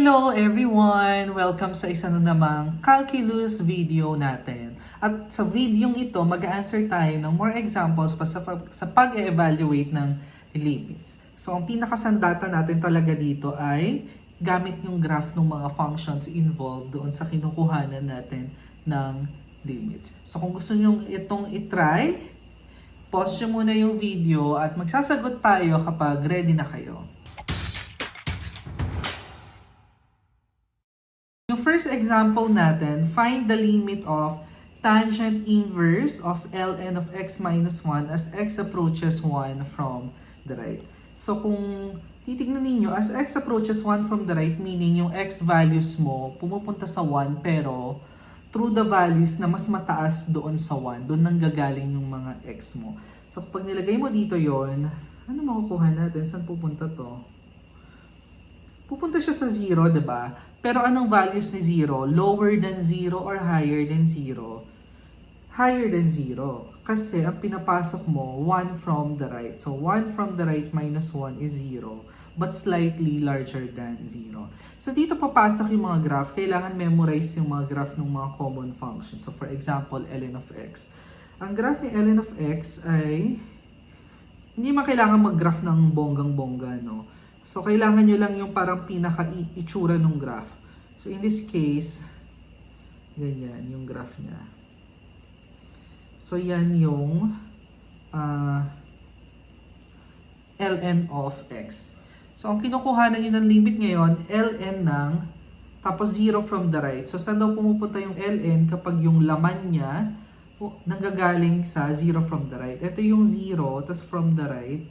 Hello everyone! Welcome sa isa na namang calculus video natin. At sa video ito, mag-answer tayo ng more examples pa sa pag-evaluate ng limits. So ang pinakasandata natin talaga dito ay gamit yung graph ng mga functions involved doon sa kinukuhanan natin ng limits. So kung gusto nyo itong itry, pause nyo muna yung video at magsasagot tayo kapag ready na kayo. Yung first example natin, find the limit of tangent inverse of ln of x minus 1 as x approaches 1 from the right. So kung titignan ninyo, as x approaches 1 from the right, meaning yung x values mo pumupunta sa 1 pero through the values na mas mataas doon sa 1, doon nanggagaling yung mga x mo. So pag nilagay mo dito yon, ano makukuha natin? Saan pupunta to? Pupunta siya sa 0, diba? Pero anong values ni 0? Lower than 0 or higher than 0? Higher than 0. Kasi ang pinapasok mo, 1 from the right. So 1 from the right minus 1 is 0, but slightly larger than 0. So dito papasok yung mga graph. Kailangan memorize yung mga graph ng mga common functions. So for example, ln of x. Ang graph ni ln of x ay hindi kailangan mag-graph ng bonggang-bongga, no? So, kailangan nyo lang yung parang pinaka-itsura ng graph. So, in this case, ganyan yung graph niya. So, yan yung ln of x. So, ang kinukuhanan nyo ng limit ngayon, ln ng, tapos 0 from the right. So, saan daw pumupunta yung ln kapag yung laman niya nanggagaling sa 0 from the right? Ito yung 0, tapos from the right.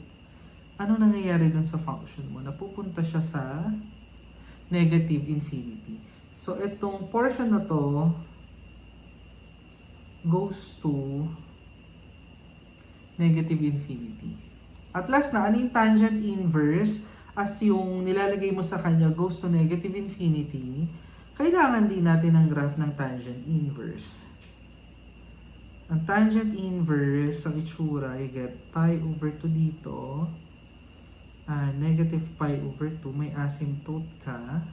Ano nangyayari dun sa function mo? Napupunta siya sa negative infinity. So, itong portion na to goes to negative infinity. At last na, ano yung tangent inverse? As yung nilalagay mo sa kanya goes to negative infinity, kailangan din natin ng graph ng tangent inverse. Ang tangent inverse, ang itsura, you get pi over 2 dito. Negative pi over 2, may asymptote ka.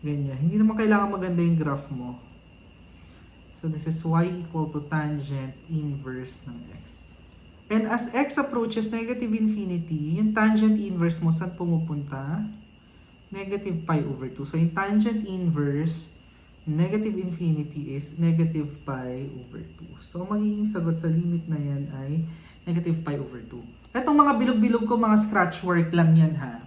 Ganyan. Hindi naman kailangan maganda yung graph mo. So this is y equal to tangent inverse ng x. And as x approaches negative infinity, yung tangent inverse mo saan pumupunta? Negative pi over 2. So yung tangent inverse negative infinity is negative pi over 2. So magiging sagot sa limit na yan ay negative pi over 2. Etong mga bilog-bilog ko, mga scratch work lang yan, ha.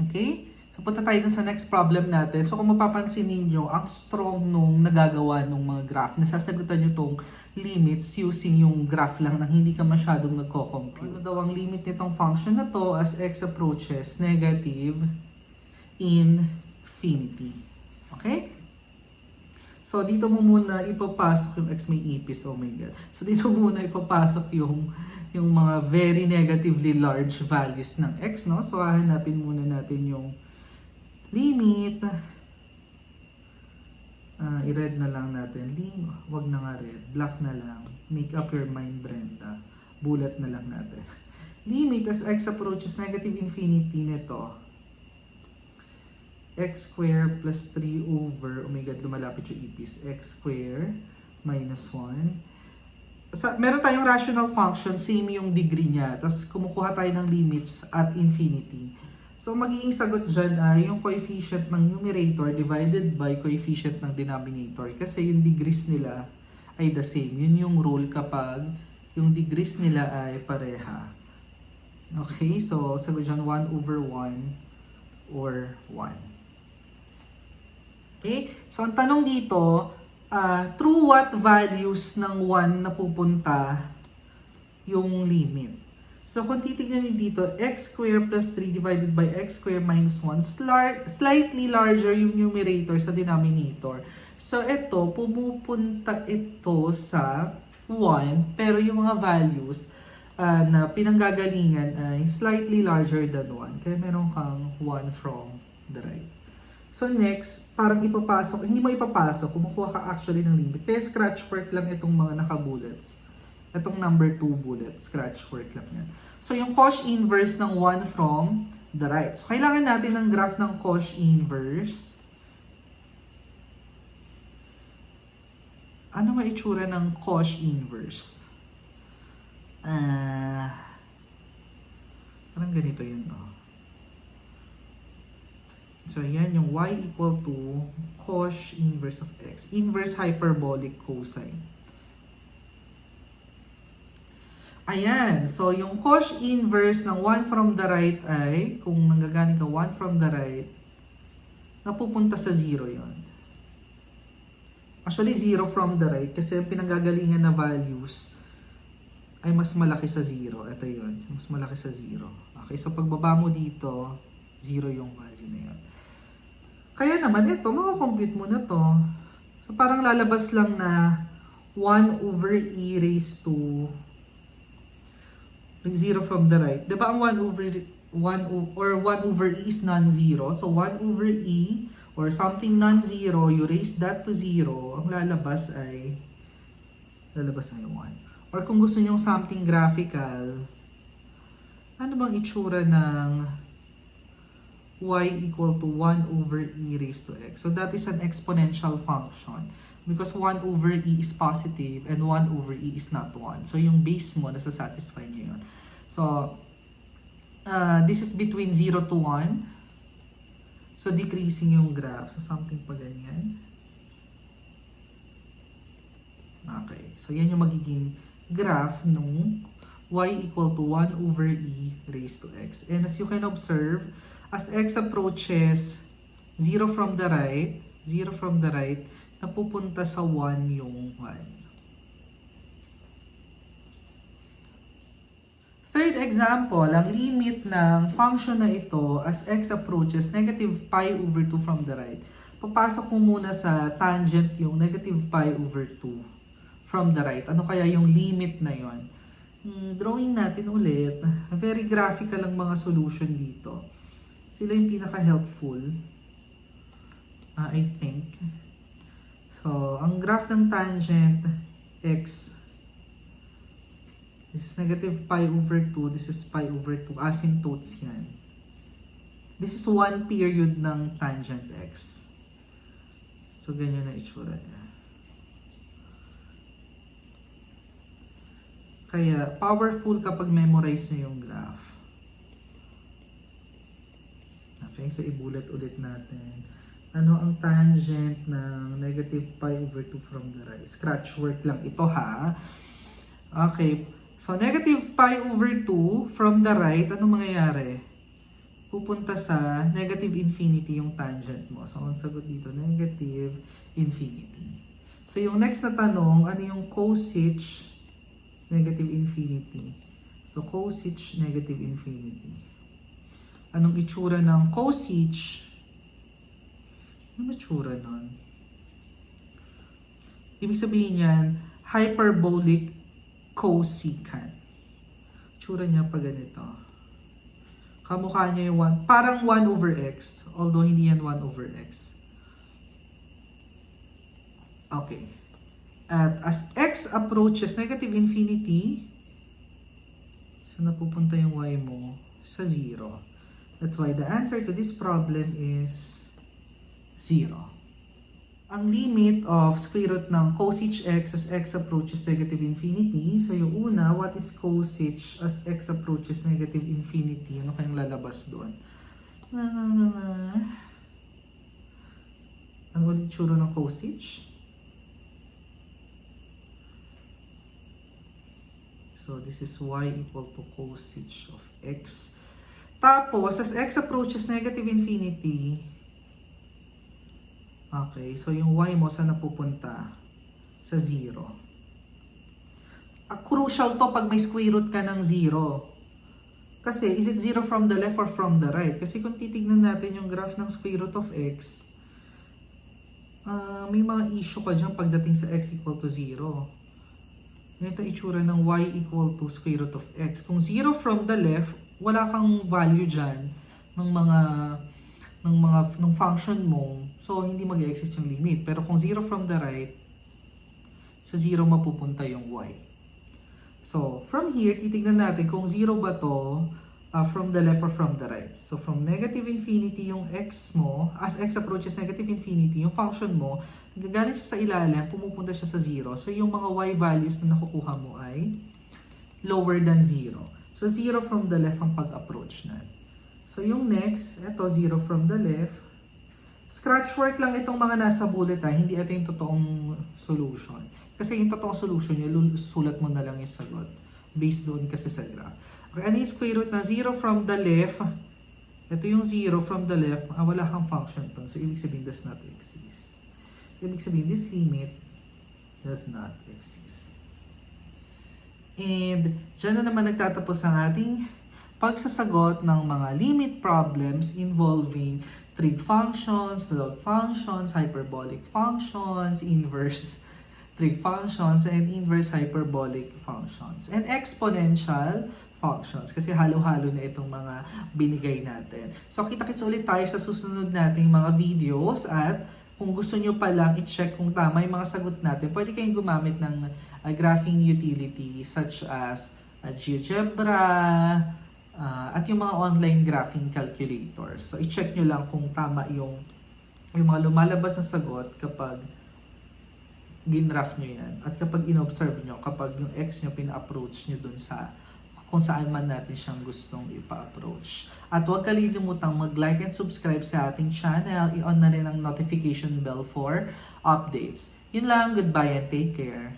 Okay? So punta tayo dun sa next problem natin. So kung mapapansin ninyo, ang strong nung nagagawa ng mga graph, nasasagutan nyo tong limits using yung graph lang nang hindi ka masyadong nagko-compute. Ano daw ang limit nitong function na to as x approaches negative infinity? Okay? So, dito mo muna ipapasok yung x may ipis. Oh my God. So, dito mo muna ipapasok yung mga very negatively large values ng x, no? So, hahanapin muna natin yung limit. I-red na lang natin. Wag na nga red. Black na lang. Make up your mind, Brenda. Bulat na lang natin. Limit as x approaches negative infinity nito. X square plus 3 over, oh my God, lumalapit yung ipis, x square minus 1. Meron tayong rational function, same yung degree niya, tapos kumukuha tayo ng limits at infinity. So, magiging sagot dyan ay yung coefficient ng numerator divided by coefficient ng denominator. Kasi yung degrees nila ay the same. Yun yung rule kapag yung degrees nila ay pareha. Okay, so sagot dyan 1 over 1 or 1. Okay? So, ang tanong dito, through what values ng 1 na pupunta yung limit? So, kung titignan nyo dito, x square plus 3 divided by x square minus 1, slightly larger yung numerator sa denominator. So, ito, pumupunta ito sa 1, pero yung mga values na pinanggagalingan ay slightly larger than 1. Kaya meron kang 1 from the right. So next, parang ipapasok, hindi mo ipapasok, kumukuha ka actually ng limit. Kaya scratch work lang itong mga naka-bullets. Itong number 2 bullet, scratch work lang yan. So, yung cosh inverse ng 1 from the right. So, kailangan natin ng graph ng cosh inverse. Ano ba itsura ng cosh inverse? Parang ganito yun, no? So, yan yung y equal to cosh inverse of x. Inverse hyperbolic cosine. Ayan. So, yung cosh inverse ng 1 from the right ay, kung nanggagaling ka 1 from the right, napupunta sa 0 yon. Actually, 0 from the right kasi pinanggagalingan na values ay mas malaki sa 0. Ito yun. Mas malaki sa 0. Okay. So, pagbaba mo dito, 0 yung value na yun. Kaya naman ito, makakompute mo na to. So, parang lalabas lang na 1 over e raised to 0 from the right. Diba ang 1 over e is non-zero. So, 1 over e or something non-zero, you raise that to 0, ang lalabas ay 1. Or kung gusto nyong something graphical, ano bang itsura ng y equal to 1 over e raised to x? So that is an exponential function because 1 over e is positive and 1 over e is not 1. So yung base mo, nasa-satisfy nyo yun. So, this is between 0 to 1. So decreasing yung graph. So something pa ganyan. Okay. So yan yung magiging graph nung y equal to 1 over e raised to x. And as you can observe, as x approaches 0 from the right, napupunta sa 1 yung 1. Third example, ang limit ng function na ito as x approaches negative pi over 2 from the right. Papasok mo muna sa tangent yung negative pi over 2 from the right. Ano kaya yung limit na yon? Drawing natin ulit. Very graphical ang mga solution dito. Sila yung pinaka-helpful, I think. So, ang graph ng tangent x, this is negative pi over 2, this is pi over 2, asymptotes yan. This is one period ng tangent x. So, ganyan na itsura niya. Kaya, powerful kapag memorize nyo yung graph. Okay, so ibulat ulit natin. Ano ang tangent ng negative pi over 2 from the right? Scratch work lang ito, ha? Okay. So, negative pi over 2 from the right, ano mangyayari? Pupunta sa negative infinity yung tangent mo. So, ang sagot dito, negative infinity. So, yung next na tanong, ano yung cosec negative infinity? So, cosec negative infinity. Anong itsura ng cosec? Anong itsura nun? Ibig sabihin yan, hyperbolic cosecant. Tsura niya pa ganito. Kamukha niya yung 1. Parang 1 over x. Although hindi yan 1 over x. Okay. At as x approaches negative infinity, saan napupunta yung y mo? Sa 0. That's why the answer to this problem is 0. Ang limit of square root ng cosec x as x approaches negative infinity. So yung una, what is cosec as x approaches negative infinity? Ano kayang lalabas doon? Ano ulit tsura ng cosec? So this is y equal to cosec of x. Tapos, as x approaches negative infinity, okay, so yung y mo saan napupunta? Sa 0. Crucial to pag may square root ka ng 0. Kasi, is it 0 from the left or from the right? Kasi kung titignan natin yung graph ng square root of x, may mga issue ka dyan pagdating sa x equal to 0. Ito itsura ng y equal to square root of x. Kung 0 from the left, wala kang value dyan ng function mo. So, hindi mag-exist yung limit. Pero kung 0 from the right, sa 0 mapupunta yung y. So, from here, titignan natin kung 0 ba to from the left or from the right. So, from negative infinity yung x mo, as x approaches negative infinity, yung function mo, nagagaling siya sa ilalim, pumupunta siya sa 0. So, yung mga y values na nakukuha mo ay lower than 0. So, 0 from the left ang pag-approach na. So, yung next, ito 0 from the left. Scratch work lang itong mga nasa bullet hindi ito yung totoong solution. Kasi yung totoong solution, sulat mo na lang yung sagot. Based doon kasi sa graph. Okay, ano yung square root na 0 from the left? Ito yung 0 from the left. Wala kang function to. So, ibig sabihin does not exist. So, ibig sabihin this limit does not exist. And dyan na naman nagtatapos ang ating pagsasagot ng mga limit problems involving trig functions, log functions, hyperbolic functions, inverse trig functions, and inverse hyperbolic functions. And exponential functions. Kasi halo-halo na itong mga binigay natin. So, kita-kits ulit tayo sa susunod nating mga videos. At kung gusto nyo palang i-check kung tama yung mga sagot natin, pwede kayong gumamit ng graphing utility such as GeoGebra, at yung mga online graphing calculators. So, i-check nyo lang kung tama yung mga lumalabas na sagot kapag ginraph nyo yan. At kapag in-observe nyo, kapag yung x nyo pina-approach nyo dun sa kung saan man natin siyang gustong ipa-approach. At huwag kalilimutang mag-like and subscribe sa ating channel. I-on na rin ang notification bell for updates. Yun lang, goodbye and take care.